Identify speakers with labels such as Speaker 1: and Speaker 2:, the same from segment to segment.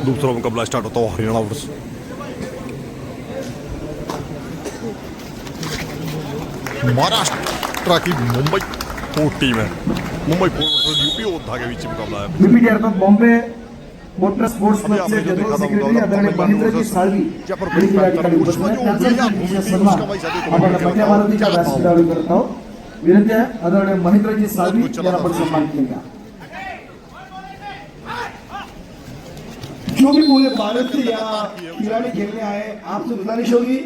Speaker 1: दूसरा मुकाबला स्टार्ट होता हुआ हरियाणा वर्स महाराष्ट्र की मुंबई पोर्ट टीम है। मुंबई पोर्ट वर्सेस यूपी योद्धा के बीच मुकाबला है।
Speaker 2: बीपीटी अर्थात बॉम्बे मोटर स्पोर्ट्स क्लबचे जनरल सेक्रेटरी आदरणीय महेंद्रजी साळवी यांनी या ठिकाणी उपस्थित आहेत. त्यांचा विशेष सन्मान आपण मध्य भारतीच्या व्यासपीठावर करत आहोत. विनंती आहे आदरणीय महेंद्रजी साळवी यांना आपण सन्मान केला. जो भी पूरे भारत से यहाँ खिलाड़ी खेलने आए, आपसे गुजारिश होगी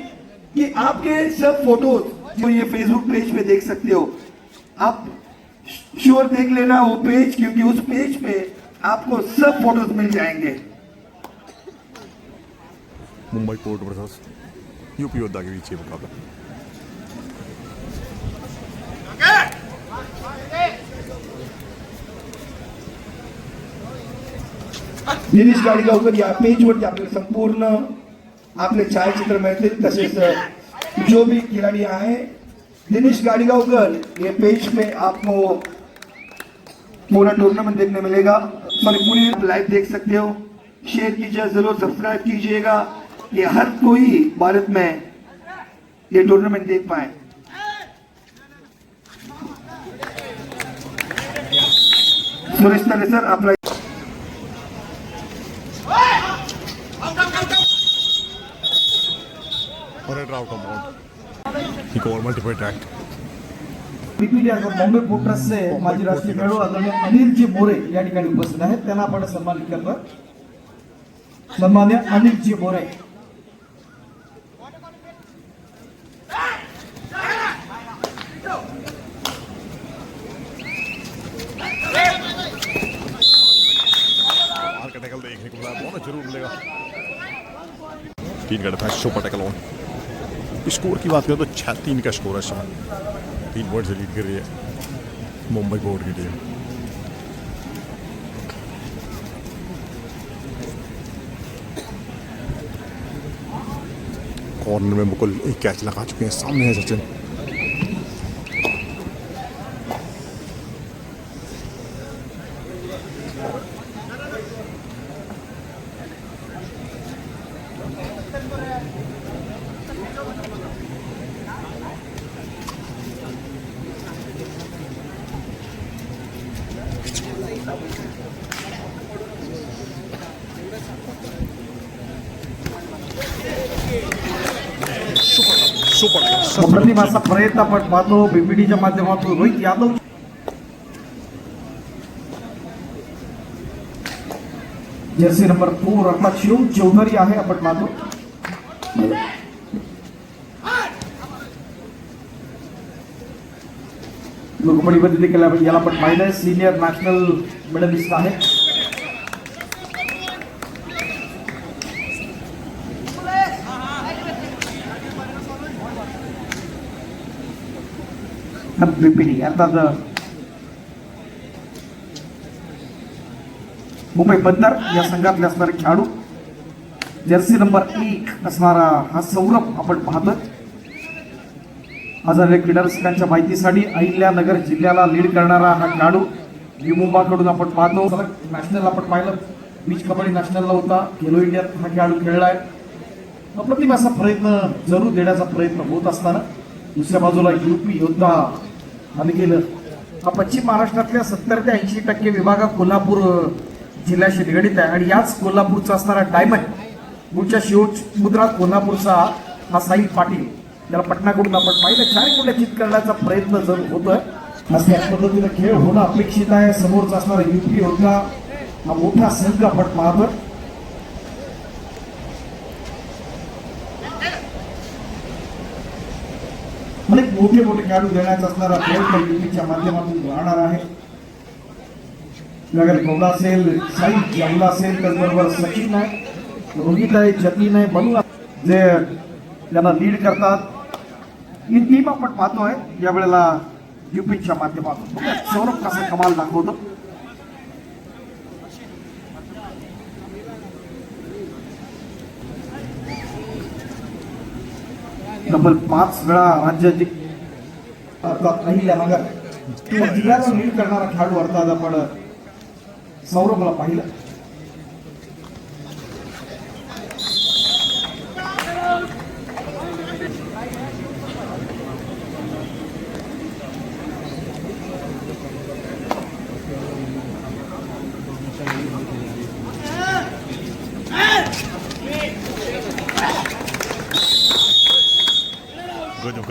Speaker 2: कि आपके सब फोटोज जो ये फेसबुक पेज पे देख सकते हो, आप श्योर देख लेना वो पेज, क्योंकि उस पेज पे आपको सब फोटोज मिल जाएंगे.
Speaker 1: मुंबई पोर्ट वर्सेस यूपी योद्धा के बीच मुकाबला।
Speaker 2: दिनेश गाडीगावकर या पेजवरती आपल्याला संपूर्ण आपले छायाचित्र मिळतील. तसेच जो भी खिलाड़ी आए, दिनेश गाडीगावकर ये पेज पे आपको पूरा टूर्नामेंट देखने मिलेगा. पूरी लाइव देख सकते हो. शेयर कीजिए, जरूर सब्सक्राइब कीजिएगा कि हर कोई भारत में ये टूर्नामेंट देख पाए. सुरेश तरे सर आपला बीपीटी अर्थात बॉम्बे पोर्ट्सचे माजी राष्ट्रीय खेळाडू आदरणीय अनिलजी मोरे या ठिकाणी उपस्थित आहेत. त्यांना आपण सन्मानित करतो. सन्मान्य अनिलजी मोरे.
Speaker 1: देखने को मिला, बहुत जरूर मिलेगा। 3 का सुपर टैकल ऑन। स्कोर की बात करें तो 6-3 का स्कोर है। शाम 3 पॉइंट से लीड कर रही है मुंबई पोर्ट की टीम। कॉर्नर में मुकुल एक कैच लगा चुके हैं। सामने है सचिन।
Speaker 2: प्रतिभाचा प्रयत्न आपण पाहतो बीपीटीच्या माध्यमातून. रोहित यादव जर्सी नंबर 4 अर्थात शिव चौधरी आहे आपण पाहतो. कबड्डीमध्ये देखील याला आपण पाहिलं. सिनियर नॅशनल मेडलिस्ट आहे. बीपीटी अर्थात मुंबई बंदर या संघातले असणारे खेळाडू. जर्सी नंबर 1 असणारा हा सौरभ आपण पाहतोय. आजारी क्रीडा रसिकांच्या माहितीसाठी अहिल्यानगर जिल्ह्याला लीड करणारा हा खेळाडू युमुंबाकडून आपण पाहतो. नॅशनल आपण पाहिलं, बीच कबड्डी नॅशनलला होता. खेलो इंडियात हा खेळाडू खेळलाय. प्रतिभाचा प्रयत्न जरूर देण्याचा प्रयत्न होत असताना दुसऱ्या बाजूला यूपी योद्धा देखील हा पश्चिम महाराष्ट्रातल्या 70 ते 80% विभाग कोल्हापूर जिल्ह्याशी निगडीत आहे. आणि याच कोल्हापूरचा असणारा डायमंड मूळच्या शिवमुद्रात कोल्हापूरचा हा साहिल पाटील याला पटनाकडून आपण पाहिलं 4 गुण चित करण्याचा प्रयत्न जरूर होतोय. अशा पद्धतीने खेळ होणं अपेक्षित आहे. समोरचा असणारा यूपी योद्धा हा मोठा संघ आपण पाहतोय. अनेक मोठे मोठे खेळाडू देण्याचा असणारा प्रयत्न यूपीच्या माध्यमातून राहणार आहे. नगर कौला असेल, साई जावला असेल, त्याचबरोबर सचिन आहे, रोहित आहे, जतीन आहे, बनू जे त्यांना लीड करतात. ही टीम आपण पाहतोय यावेळेला यूपीच्या माध्यमातून. सौरभ कसा कमाल दाखवतो. तब्बल 5 वेळा राज्याची अर्थात अहिल्यानगर जिल्ह्याला लीड करणारा खेळाडू अर्थात आपण सौरभला पाहिलं.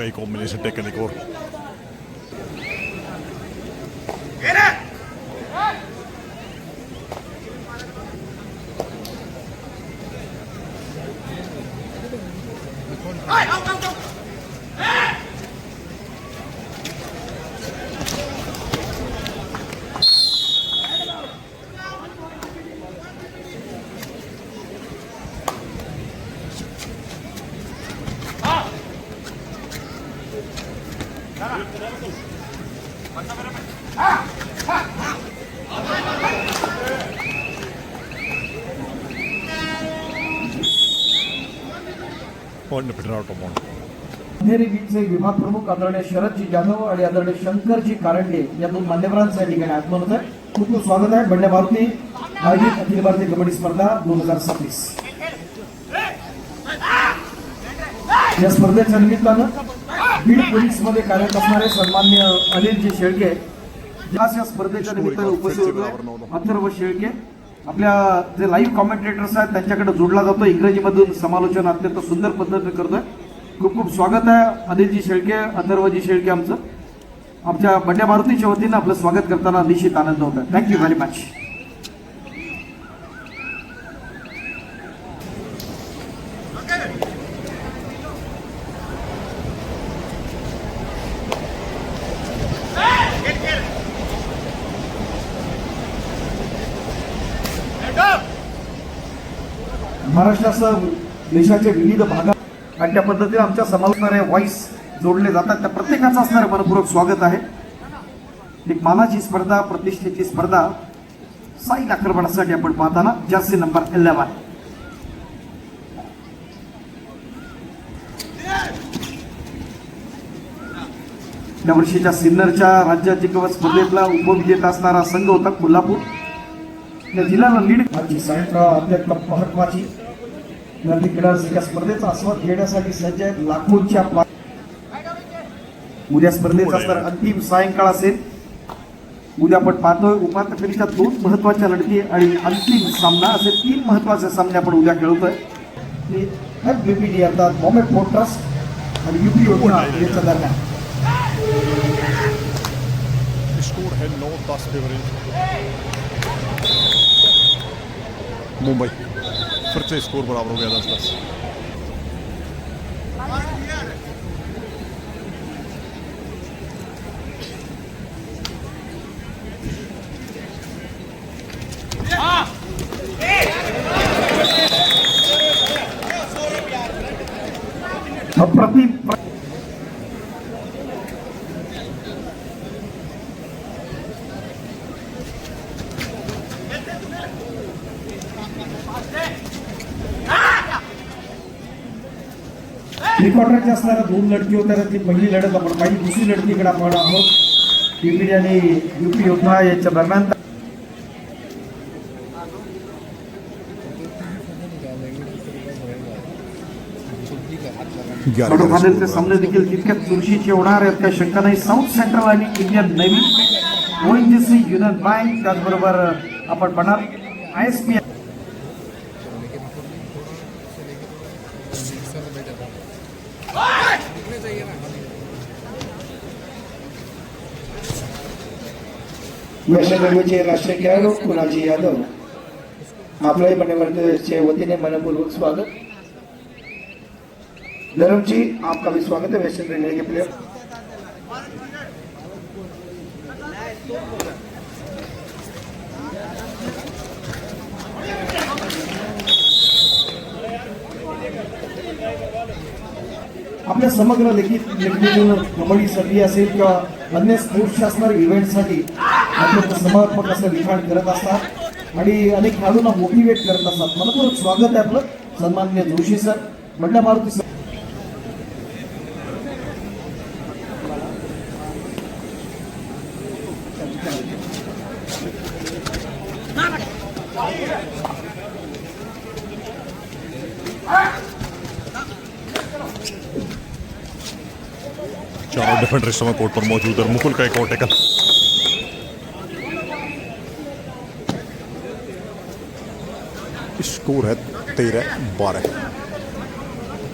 Speaker 1: गई कॉम्बिनेशन टेक्निक और point fitter out of
Speaker 2: Andheri वीजचे विभाग प्रमुख आदरणीय शरदजी जाधव आणि आदरणीय शंकरजी कारंडे या दोन मान्यवरांचं या ठिकाणी आगमन होत आहे. खूप खूप स्वागत आहे. बंड्या मारुती आयोजित अखिल भारतीय कबड्डी स्पर्धा 2026 या स्पर्धेच्या निमित्तानं बीड पोलीस मध्ये कार्यरत असणारे सन्मान्य अनिलजी शेळके आज या स्पर्धेच्या निमित्तानं उपस्थित होते. अथर्व शेळके आपल्या जे लाईव्ह कॉमेंटेटर्स आहेत त्यांच्याकडे जोडला जातो. इंग्रजीमधून समालोचन अत्यंत सुंदर पद्धतीने करतोय. खूप खूप स्वागत आहे अनिलजी शेळके, अथर्वजी शेळके आमच्या बंड्या मारुतीच्या वतीनं आपलं स्वागत करताना निश्चित आनंद होत आहे. Thank you very much. महाराष्ट्रासह देशाच्या विविध भागात आणि त्या पद्धतीने आमच्या समावेशणारे व्हॉइस जोडले जातात. त्या प्रत्येकाचं असणारे मनपूर्वक स्वागत आहे. एक मानाची स्पर्धा, प्रतिष्ठेची स्पर्धा साई आक्रमणासाठी आपण पाहताना जर्सी नंबर 11 या वर्षीच्या सिन्नरच्या राज्याची कवच स्पर्धेतला उपविजेता असणारा संघ होता कोल्हापूर. या जिल्ह्याला लीड आजची सायंकाळ अत्यंत महत्वाची गर्दी खेळाडू या स्पर्धेचा आस्वाद घेण्यासाठी सज्ज आहेत. लाखोंच्या उद्या स्पर्धेचा असणार अंतिम सायंकाळ असेल. उद्या आपण पाहतोय उपांत्य फेरीच्या 2 महत्वाच्या लढती आणि अंतिम सामना असे 3 महत्वाचे सामने आपण उद्या खेळतोय. FBPD अर्थात बॉम्बे पोर्ट ट्रस्ट आणि UP योजना यांच्या दरम्यान
Speaker 1: स्कोर है 9-10 फेवरेट मुंबई. फिर से स्कोर बराबर हो गया 10-10.
Speaker 2: अप्रतिम प्री-क्वार्टरच्या असणाऱ्या 2 लढती होत्या. त्यातली पहिली लढत आपण पाहिली. दुसरी लढतीकडे आपण आहोत. PPD आणि UP योजना यांच्या दरम्यान फायनलचे सामने देखील तितक्याच चुरशीचे होणार आहेत. काही शंका नाही. साऊथ सेंट्रल आणि Indian navy, ONGC, union bank, त्याचबरोबर आपण पाहणार ISP
Speaker 3: वैष्णव रेल्वेचे राष्ट्रीय खेळाडू कुणालजी यादव आपल्याही बंडेमारुतीच्या वतीने मनपूर्वक स्वागत. धर्म जी आपका भी स्वागत है वैष्णव रेलवे के प्लेयर.
Speaker 2: आपल्या समग्र लिखित कबड्डी सर्दी असेल किंवा अन्य स्पोर्ट्सच्या असणाऱ्या इव्हेंटसाठी अत्यंत समर्पक असं लिखाण करत असतात आणि अनेक खेळाडूंना मोटिवेट करत असतात. मनपूर्वक स्वागत आहे आपलं सन्माननीय जोशी सर, बंड्या मारुती सर.
Speaker 1: चारों डिफेंडर इस समय कोर्ट पर मौजूद है. मुकुल का एक और टैकल. स्कोर है 13-12.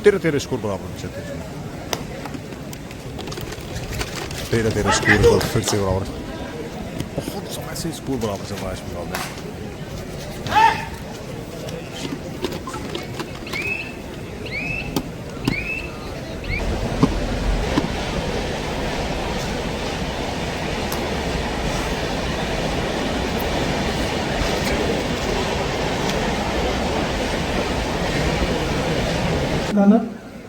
Speaker 1: 13 स्कोर बराबर. 13-13 स्कोर पर फिर से बराबर, बहुत समय से स्कोर बराबर चल रहा है इस मुकाबले में।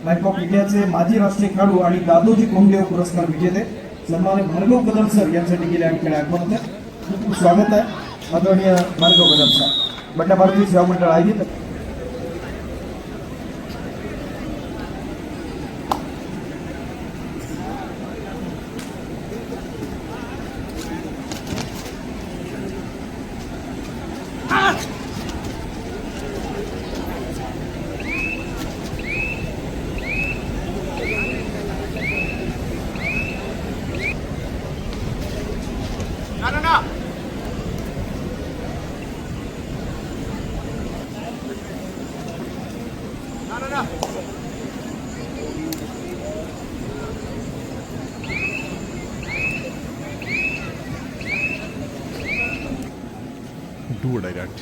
Speaker 2: बँक ऑफ इंडियाचे माजी राष्ट्रीय खेळाडू आणि दादोजी कोंडदेव पुरस्कार विजेते सन्मान्य भार्गव कदम सर यांसाठी गेल्या खेळ आगमन आहे. खूप खूप स्वागत आहे आदरणीय भार्गव कदम सर. बंड्या भारतीय सेवा मंडळ आयोजित
Speaker 1: Do a direct.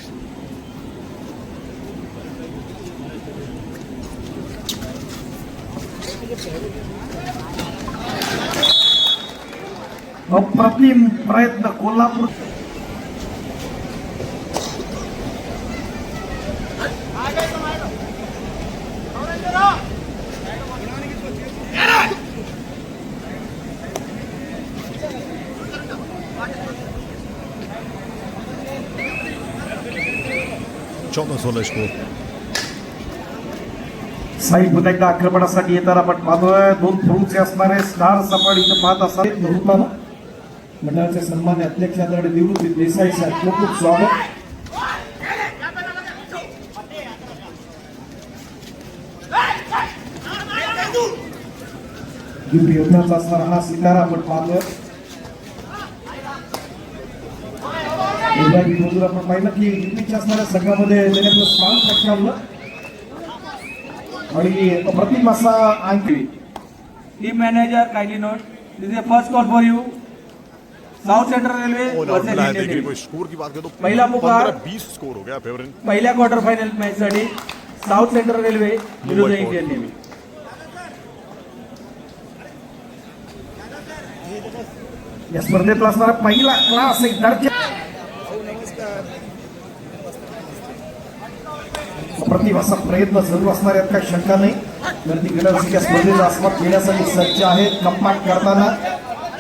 Speaker 2: अप्रतिम प्रयत्न कोल्हापूर
Speaker 1: चौदह 16 स्कोर.
Speaker 2: साई पुन्हा एकदा आक्रमणासाठी येताना आपण पाहतोय दोन फ्रुटचे असणारे स्टार सपाट इथं पाहत असतात होताना मंडळाचे सन्मान्य अध्यक्ष आदरणीय निवृत्ती देसाई साहेब खूप खूप स्वागत. युद्धाचा असणारा हा सितारा आपण पाहतोय. आपण पाहिलं की युपीच्या असणाऱ्या संघामध्ये त्याने आपलं स्थान पटकावलं आणि अप्रतिम असा आणखी
Speaker 4: team manager kindly note this is first call for you south central railway versus Indian
Speaker 1: देखिए
Speaker 4: नेवी.
Speaker 1: कोई स्कोर की बात करें तो
Speaker 4: पहला पुकार
Speaker 1: 15-20 स्कोर हो गया फेवरेट.
Speaker 4: पहिल्या क्वार्टर फायनल मॅच साठी साउथ सेंट्रल रेल्वे विरुद्ध इंडियन नेव्ही.
Speaker 2: या स्पर्धेतला असणारा पहिला क्लास एक दर्जा अप्रतिम असा प्रयत्न जरूर असणार यात काही शंका नाही. गर्दी गेल्यावर्षी या स्पर्धेचा आस्वाद घेण्यासाठी सज्ज आहेत. कंपार्ट करताना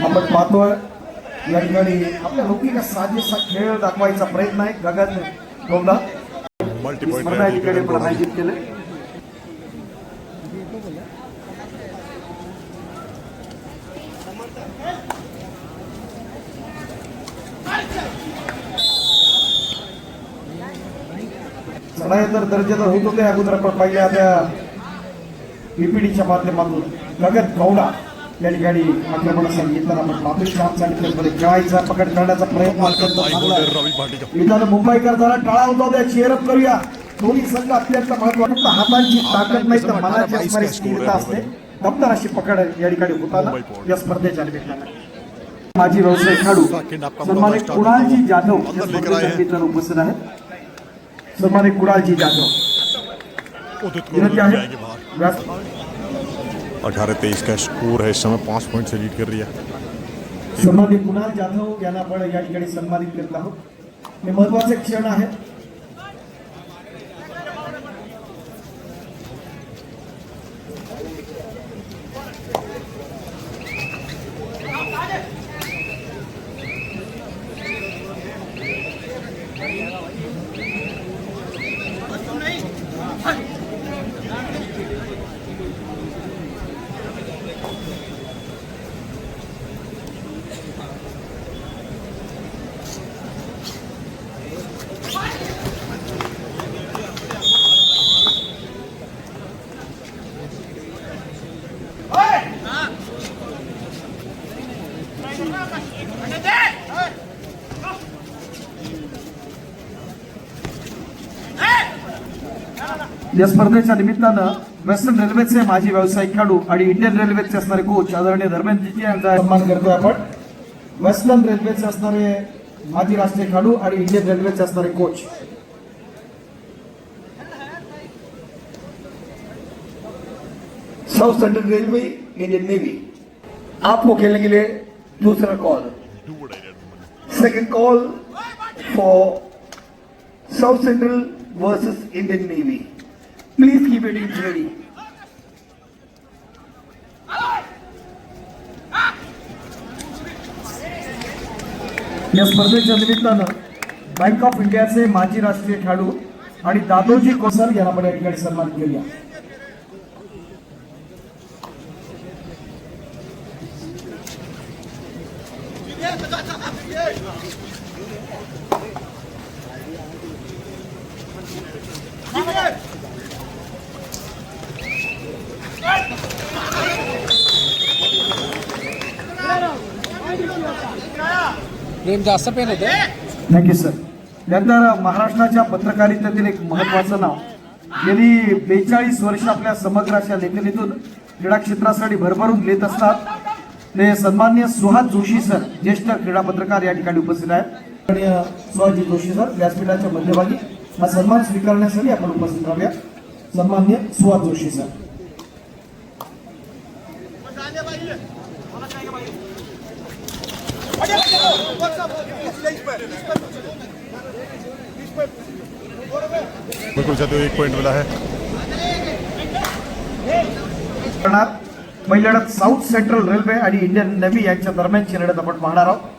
Speaker 2: आपण पाहतोय या ठिकाणी आपल्या लौकिक साजेसा खेळ दाखवायचा प्रयत्न आहे. गगन गौडा
Speaker 1: मल्टी पॉइंट
Speaker 2: स्पर्धा या ठिकाणी आपण आयोजित केले. चढाई तर दर्जाचं होत होते अगोदर आपण पाहिल्या त्या पीपीडीच्या माध्यमातून गगन गौडा या ठिकाणी आक्रमणासाठी येताना आपण मातृश्रामसाठी खेळायचा पकड करण्याचा प्रयत्न करतो.
Speaker 1: रवि भाटी का
Speaker 2: इथं मुंबईकर जरा टाळा होता त्या चेअरअप करूया. दोन्ही संघ अत्यंत महत्वाचा. हातांची ताकद नाही तर मनाची असणारी स्थिरता असते. दमदार अशी पकड या ठिकाणी होताना या स्पर्धेच्या निमित्तानं माजी व्यवसाय खेळाडू सन्मानित कुणालजी जाधव या स्पर्धेच्या निमित्तानं उपस्थित आहेत. सन्मानित कुणालजी जाधव
Speaker 1: उदित
Speaker 2: विनंती
Speaker 1: को
Speaker 2: आहे.
Speaker 1: जाएंगे बाहर. 18-23 का स्कोर है इस समय, 5 पॉइंट से लीड कर रही है.
Speaker 2: सन्मानित कुणाल जाधव यांना आपण या ठिकाणी सन्मानित करत आहोत. हे महत्वाचे क्षण आहे. या स्पर्धेच्या निमित्तानं वेस्टर्न रेल्वेचे माजी व्यावसायिक खेळाडू आणि इंडियन रेल्वेचे असणारे कोच आदरणीय धर्मेंद्रजी यांचा सन्मान करतोय आपण. वेस्टर्न रेल्वेचे असणारे माजी राष्ट्रीय खेळाडू आणि इंडियन रेल्वेचे असणारे coach.
Speaker 3: South central railway Indian navy आपको खेलने के लिए दूसरा call. Second call for south central versus Indian navy. Please keep it teams ready.
Speaker 2: या स्पर्धेच्या निमित्तानं बँक ऑफ इंडियाचे माजी राष्ट्रीय खेळाडू आणि दादोजी कोसर यांना आपण या ठिकाणी सन्मान केला.
Speaker 5: प्रेम जास्त पेन होते.
Speaker 2: Thank you sir. नंतर महाराष्ट्राच्या पत्रकारितेतील एक महत्वाचं नाव, गेली 42 वर्ष आपल्या समग्र अशा लेखणीतून क्रीडा क्षेत्रासाठी भरभरून घेत असतात ते सन्माननीय सुहास जोशी सर, ज्येष्ठ क्रीडा पत्रकार या ठिकाणी उपस्थित आहेत. आणि सुहासजी जोशी सर व्यासपीठाच्या मध्यभागी हा सन्मान स्वीकारण्यासाठी आपण उपस्थित राहूया. सन्माननीय सुहास जोशी सर.
Speaker 1: बिल्कुल चाहते हो, 1 पॉइंट मिला है.
Speaker 2: पहिल्या लढत साऊथ सेंट्रल रेल्वे आणि इंडियन नेव्ही यांच्या दरम्यानची लढत आपण पाहणार आहोत.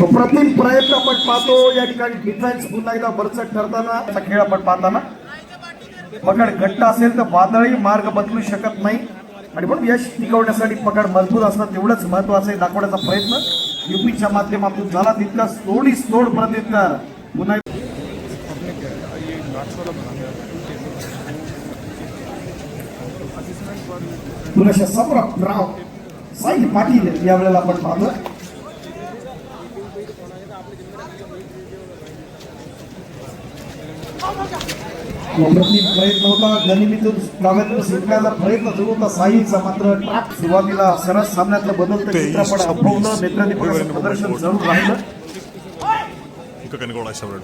Speaker 2: अप्रतिम प्रयत्न आपण पाहतो या ठिकाणी. डिफेन्स पुन्हा एकदा बरचट ठरताना खेळ आपण पाहताना पकड घट्ट असेल तर वादळी मार्ग बदलू शकत नाही आणि पण यश टिकवण्यासाठी पकड मजबूत असणं तेवढंच महत्वाचं आहे. दाखवण्याचा प्रयत्न युपीच्या माध्यमातून झाला तितका सोडीस तोड प्रत्युत्तर पुन्हा पुन्हा सम्राट राव साई पाटील यावेळेला आपण पाहतो. अप्रतिम प्रयत्न होता. गनिमीतून डाव्यातून सुटण्याचा प्रयत्न सुरू होता साईचा, मात्र ट्रॅप सुरुवातीला सरस सामन्यातलं बदलतं चित्रपट अभवलं. नेत्रदीपकाचं प्रदर्शन जरूर राहिलं.
Speaker 1: गोळा शब्द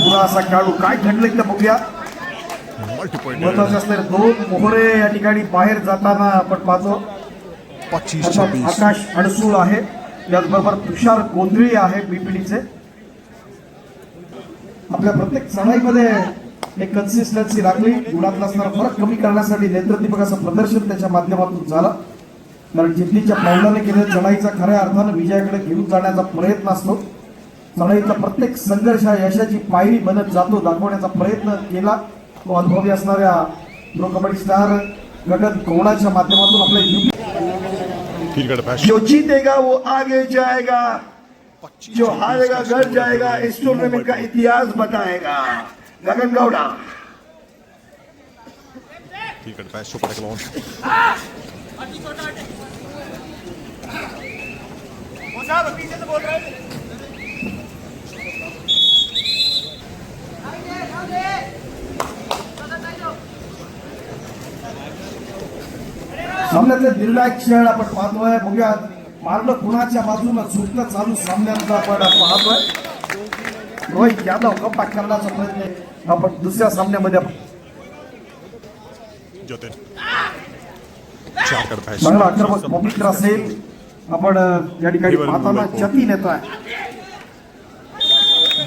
Speaker 2: पुरा असा खेळाडू काय घडलं इथं बघूया.
Speaker 1: मल्टी पॉइंट
Speaker 2: महत्वाचं असलेले 2 मोहरे या ठिकाणी बाहेर जाताना आपण पाहतो.
Speaker 1: 25-26.
Speaker 2: आकाश अडसूळ आहे, त्याचबरोबर तुषार गोंधळी आहे बीपीडीचे. आपल्या प्रत्येक चढाईमध्ये एक कन्सिस्टन्सी लागली. गुणातला असणारा फरक कमी करण्यासाठी नेत्रदीपकाचं प्रदर्शन त्याच्या माध्यमातून झालं. कारण जिद्दीच्या पावलाने केलेल्या चढाईचा खऱ्या अर्थानं विजयाकडे घेऊन जाण्याचा प्रयत्न असतो. चढाईचा प्रत्येक संघर्ष हा यशाची पायरी बनत जातो दाखवण्याचा प्रयत्न केला. तो अनुभवी असणाऱ्या प्रो कबड्डी स्टार गगन गौडाच्या माध्यमातून आपल्या
Speaker 3: जो जीतेगा वो आगे जाएगा, जो हारेगा घर जाएगा. इस टूर्नामेंट का इतिहास बताएगा गगन गौड़ा.
Speaker 1: सुपर क्लोन
Speaker 2: सामन्यातले निर्णायक खेळ आपण पाहतोय. बघूया मारणं कुणाच्या बाजूला सुटणं चालू सामन्याचा आपण पाहतोय. रोहित यादव कपाट करण्याचा प्रयत्न आपण दुसऱ्या सामन्यामध्ये चांगला आक्रमक पवित्र असेल आपण या ठिकाणी पाहताना चती नेत आहे.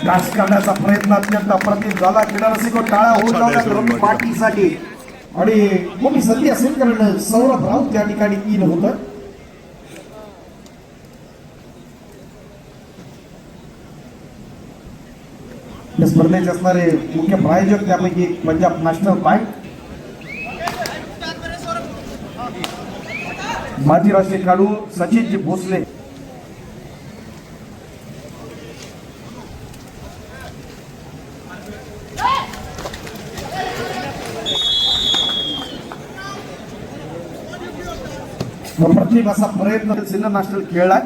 Speaker 2: डास करण्याचा प्रयत्न अत्यंत अप्रतिम झाला. क्रीडा रसिक टाळा होऊन जातात रमी पाटीलसाठी आणि मोठी संधी असेल कारण सौरभ राऊत त्या ठिकाणी 3 होतं. या स्पर्धेचे असणारे मुख्य प्रायोजक त्यापैकी एक पंजाब नॅशनल बँक, माजी राष्ट्रीय खेळाडू सचिनजी भोसले, प्रत्येक असा प्रयत्न सिनियर नॅशनल खेळलाय.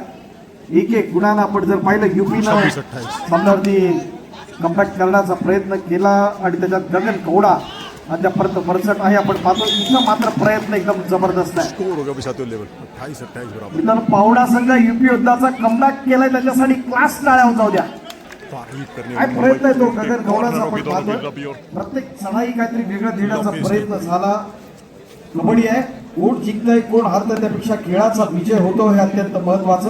Speaker 2: एक एक गुणानं आपण जर पाहिलं युपीनं
Speaker 1: 26-28
Speaker 2: सामन्यावरती कमबॅक करण्याचा प्रयत्न केला आणि त्याच्यात गगन कवडा अद्यापर्यंत वरचढ आहे. आपण पाहतो इथं मात्र प्रयत्न एकदम जबरदस्त आहे.
Speaker 1: स्कोर होगा भी साथियों लेवल 28-28 बराबर.
Speaker 2: इथं पावडा संघ युपी योद्धाचा कमबॅक केलाय, त्याच्यासाठी क्लास टाळ्या जाऊ द्या.
Speaker 1: तारीफ करने
Speaker 2: काय
Speaker 1: वाली
Speaker 2: प्रयत्न आहे तो
Speaker 1: मुंबई
Speaker 2: गगन कवडाचा आपण
Speaker 1: दोनों की
Speaker 2: पाहतोय.
Speaker 1: रबी और
Speaker 2: प्रत्येक चढाई काहीतरी वेगळं देण्याचा प्रयत्न झाला. कबड्डी आहे, कोण जिंकतंय कोण हारतंय त्यापेक्षा खेळाचा विजय होतो हे अत्यंत महत्वाचं.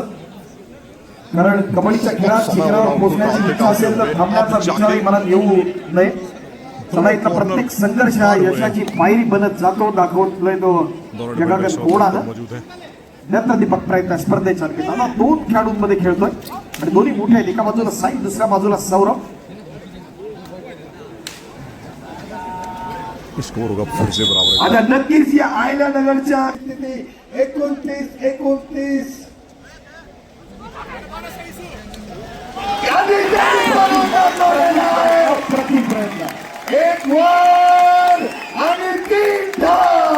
Speaker 2: कारण कबड्डीच्या खेळात शिखरावर पोहोचण्याची इच्छा असेल तर थांबण्याचा विचारही मनात येऊ नये. चढाईतला प्रत्येक संघर्ष हा यशाची पायरी बनत जातो, दाखवतोय तो
Speaker 1: दोनों
Speaker 2: गगन
Speaker 1: डिफेंडर्स
Speaker 2: कवडानं.
Speaker 1: मौजूद है.
Speaker 2: त्यानंतर दीपक प्रयत्न स्पर्धेच्या आता 2 खेळाडूंमध्ये खेळतोय आणि दोन्ही मोठे आहेत. एका बाजूला साई, दुसऱ्या बाजूला सौरभ.
Speaker 1: स्कोर होगा फिर से बराबर.
Speaker 3: आता नक्कीच या आयल्यानगरच्या 29-29
Speaker 2: अप्रतिम प्रयत्न.
Speaker 3: एक वर आणि 3 धाव.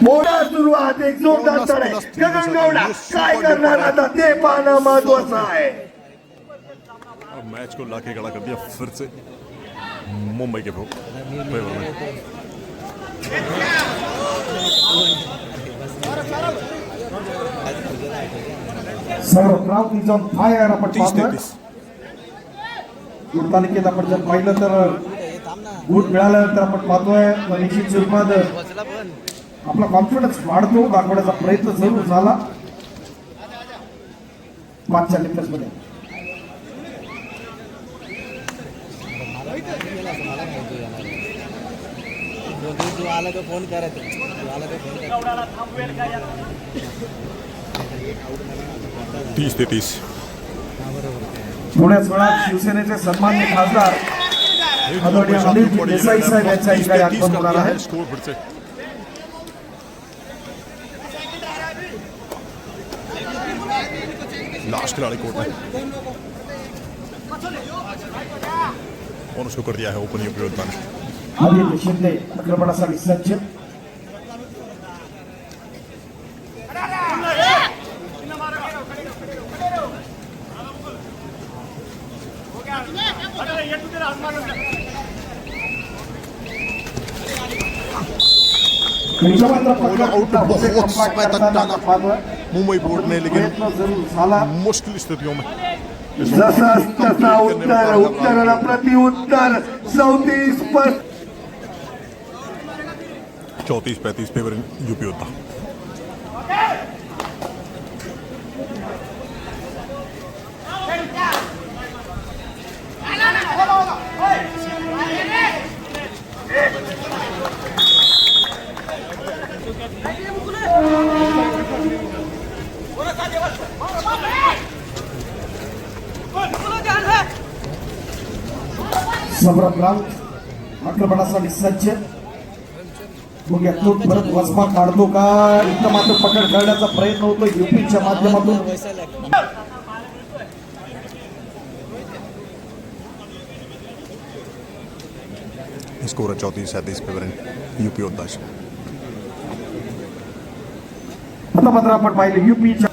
Speaker 3: मोठा सुरुवात, एक जोरदार चढाई. गगन गौडा काय करणार आता ते पाहणं महत्वाचं आहे.
Speaker 1: और मैच को लाके खड़ा कर दिया फिर से मुंबई के फेवर में.
Speaker 2: Saurabh Raut is on fire. आपण
Speaker 1: 30-33
Speaker 2: गुण तालिकेत आपण जर पाहिलं तर गुण मिळाल्यानंतर आपण पाहतोय निश्चित स्वरूपात आपला कॉन्फिडन्स वाढतो, दाखवण्याचा प्रयत्न जरूर झाला मागच्या लेक्चर्स मध्ये.
Speaker 5: आला तो फोन करायचा, आला तो फोन करायचा.
Speaker 1: 30-33
Speaker 2: थोड्याच वेळात शिवसेनेचे सन्मान्य खासदार आदरणीय अनिल देसाई साहेब यांच्या ठिकाणी आगमन होणार आहे.
Speaker 1: स्कोर फिर से लास्ट खिलाड़ी कोर्ट में और उसको कर दिया है ओपन यूपी योद्धा ने.
Speaker 2: आदित्य शिंदे आक्रमणासाठी सज्ज.
Speaker 1: बहुत समय तक टाला मुंबई बोर्ड ने, लेकिन
Speaker 2: प्रयत्न जरूर झाला.
Speaker 1: मुश्किल स्थितियों में
Speaker 3: जसा तसा उत्तराला प्रतिउत्तर 34 पर
Speaker 1: 34-35 फेवर यूपी योद्धा.
Speaker 2: सौरभ राऊत आक्रमणासाठी सज्ज. मग यातून परत वसमा काढतो का, इथं मात्र पकड करण्याचा प्रयत्न होतो युपीच्या माध्यमातून.
Speaker 1: स्कोर 34-37 फेवर यूपी योद्धा.
Speaker 2: आता मात्र आपण पाहिलं युपीच्या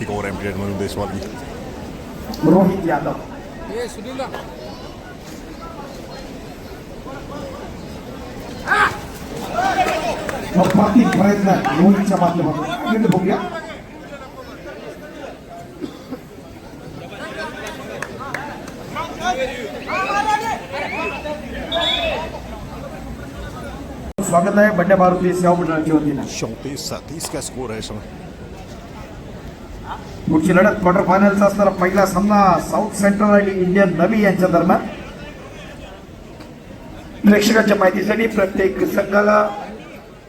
Speaker 1: एक और एम्प्लिएट म्हणून देशवाल की
Speaker 2: रोहित यादव.
Speaker 5: ए सुनील
Speaker 2: अप्रतिम प्रयत्न आहे रोहितच्या माध्यमातून. बघूया स्वागत आहे बंड्या मारुती सेवा मंडळाच्या वतीनं.
Speaker 1: 34-37 का स्कोर है इस समय.
Speaker 2: पुढची लढत क्वार्टर फायनलचा असणारा पहिला सामना साऊथ सेंट्रल आणि इंडियन नवी यांच्या दरम्यान.
Speaker 3: प्रेक्षकांच्या माहितीसाठी प्रत्येक संघाला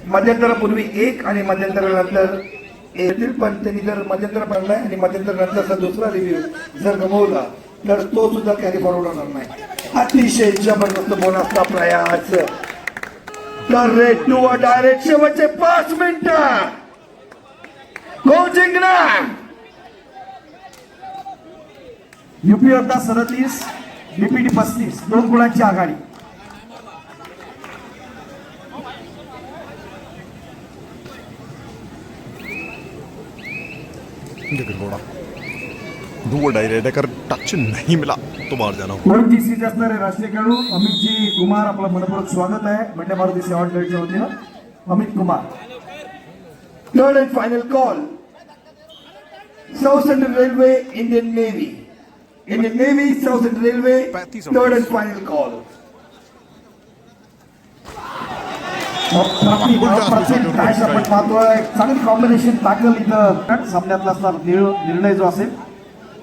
Speaker 3: मध्यंतरापूर्वी 1 आणि मध्यंतरानंतर येथील पण त्यांनी जर मध्यंतर पडलाय आणि मध्यंतर नंतरचा दुसरा रिव्ह्यू जर गमवला तर तो सुद्धा कॅरी फॉरवर्ड होणार नाही. अतिशय जबरदस्त बोनसचा प्रयास. तर रेट टू अ डायरेक्ट शेवटचे 5 मिनिटं कोण जिंकणार?
Speaker 2: युपी योद्धा 37, बीपीटी 35, 2 गुणांची आघाडी.
Speaker 1: लेकिन थोड़ा दूर डायरेक्ट अगर टच नहीं मिला तो बाहर जाना होगा.
Speaker 2: कोणती सीट असणारे राष्ट्रीय खेळाडू अमितजी कुमार, आपलं मनपूर्वक स्वागत आहे मंडळ मारुती सेवा मंडळाच्या वतीनं. Amit Kumar.
Speaker 3: Third and final call. South Central Railway, Indian Navy. Indian Navy, South Central Railway.
Speaker 1: 35
Speaker 3: Third and final call.
Speaker 2: काय आपण पाहतोय चांगली कॉम्बिनेशन टाकल इथं सामन्यातला असणार निर्णय जो असेल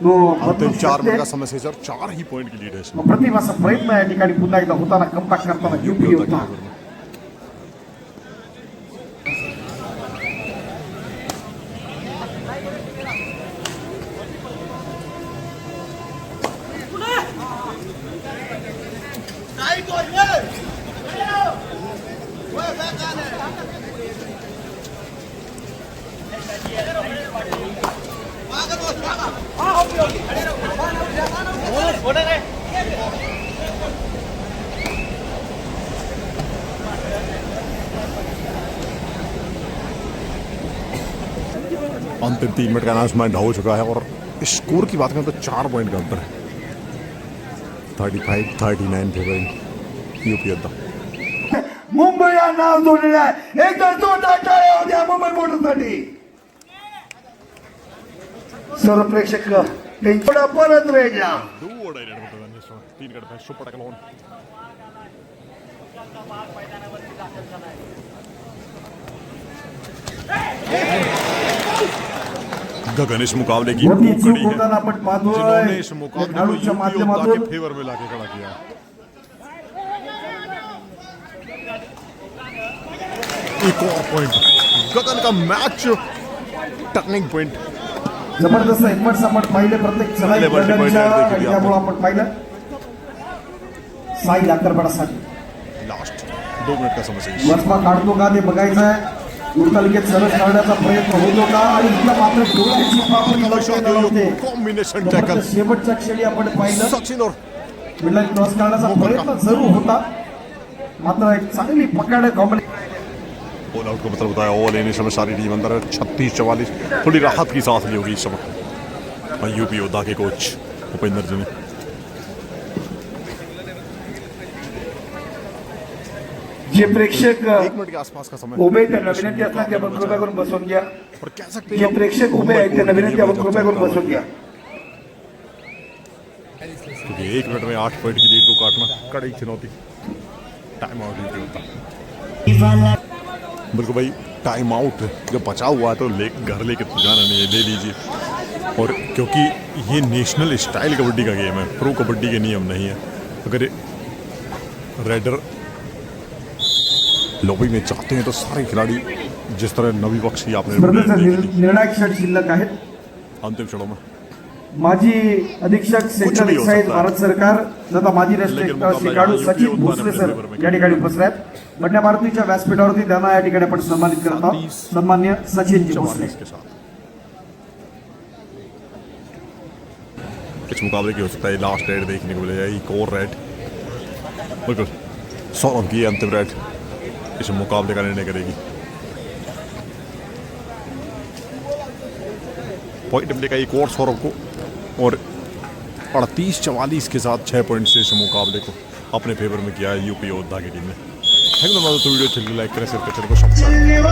Speaker 2: तो
Speaker 1: अंतिम 4 मिनट का
Speaker 2: शकते.
Speaker 1: समय से सर 4 ही पॉइंट की लीड है इसमें.
Speaker 2: प्रतिभाचा प्रयत्न या ठिकाणी पुन्हा एकदा होताना कमबॅक करताना युपी योद्धा.
Speaker 1: अंतिम 3 मिनट का अनाउंसमेंट हो चुका है और स्कोर की बात करें तो 4 पॉइंट का अंतर है. 35-39 फेवर यूपी योद्धा.
Speaker 3: मुंबई हा नाव जोडलेला आहे. एकदा जोरदार टाळ्या होत्या मुंबई मोटरसाठी. सर्व प्रेक्षक टेन्शन परत रेजा.
Speaker 1: दूर डायरेक्ट होता है 3 गड पे सुपर टैकल ऑन. गगन इस मुकाबले की
Speaker 2: मोठी
Speaker 1: भूख
Speaker 2: चूक
Speaker 1: कड़ी है
Speaker 2: होताना आपण पाहतोय
Speaker 1: जिन्होंने इस मुकाबले को
Speaker 2: खेळाडूच्या
Speaker 1: यूपी योद्धा के
Speaker 2: माध्यमातून
Speaker 1: फेवर में लाके खड़ा किया. एक और पॉइंट गगन का मैच टर्निंग पॉइंट.
Speaker 2: जबरदस्त एफर्ट्स आपण पाहिले प्रत्येक सराई
Speaker 1: Level to point
Speaker 2: खेळाडूच्या
Speaker 1: देखील
Speaker 2: आणि त्यामुळे आपण पाहिलं साई लाकरबाडासाठी
Speaker 1: लास्ट 2 मिनट का समय से
Speaker 2: वचपा काढतो का ते बघायचं आहे. दुर्तालिकेत सरस काढण्याचा प्रयत्न होतो का आणि इथला मात्र डोळ्याची पापणी लवकर होते.
Speaker 1: कॉम्बिनेशन टैकल
Speaker 2: शेवटच्या क्षणी आपण पाहिलं
Speaker 1: सचिन और
Speaker 2: मिडलाईन क्रॉस करण्याचा प्रयत्न जरूर होता मात्र एक चांगली पकड कॉम्बिनेशन.
Speaker 1: ऑल आउट का मतलब बताया. ऑल इन इस समय सारी टीम अंदर है. 36-44 थोड़ी राहत की सांस ली होगी इस समय यूपी योद्धा के कोच उपेंद्र जी ने.
Speaker 3: जे प्रेक्षक
Speaker 1: 1 मिनट के आसपास का समय
Speaker 3: उभे आहेत त्यांना विनंती असणार की आपण कृपया करून बसून घ्या.
Speaker 1: और कह सकते
Speaker 3: जे प्रेक्षक उभे आहेत त्यांना विनंती आपण कृपया करून बसून घ्या.
Speaker 1: क्योंकि 1 मिनट में 8 पॉइंट की लीड को काटना कड़ी चुनौती. टाइम आउट यूपी योद्धा. बिल्कुल भाई टाइम आउट जो बचा हुआ है तो घर लेके जाना नहीं है, ले लीजिए. और क्योंकि ये नेशनल स्टाइल कबड्डी का गेम है, प्रो कबड्डी के नियम नहीं है. अगर रेडर लॉबी में चाहते हैं तो सारे खिलाड़ी जिस तरह नवी बख्शी आपने
Speaker 2: निर्णायक षट शिल्लक आहेत.
Speaker 1: अंतिम क्षणों में
Speaker 2: माजी अधीक्षक सेंट्रल
Speaker 1: भी हो
Speaker 2: एक्साइज
Speaker 1: सकता है.
Speaker 2: भारत सरकार तथा माजी राष्ट्रीय
Speaker 1: लेकिन मुकाबला
Speaker 2: खेळाडू
Speaker 1: यहाँ
Speaker 2: Sachin
Speaker 1: UP
Speaker 2: Bhosale sir
Speaker 1: favour में
Speaker 2: या ठिकाणी उपस्थित आहेत. मंडळ मारुतीच्या व्यासपीठावरती त्यांना या ठिकाणी आपण सन्मानित करत आहोत. सन्मान्य सचिनजी भोसले.
Speaker 1: 44 के साथ इस मुकाबले की हो सकता है लास्ट रेड देखने को मिलेगा. एक और रेड बिल्कुल 100 रन की अंतिम रेड इस मुकाबले का निर्णय करेगी. पॉइंट मिलेगा एक और 100 रन को और 38-44 के साथ 6 पॉइंट से इस मुकाबले को अपने फेवर में किया है यूपी योद्धा की टीम ने. Thank you. तो वीडियो चलिए लाइक करें, शेयर करें, चैनल को सब्सक्राइब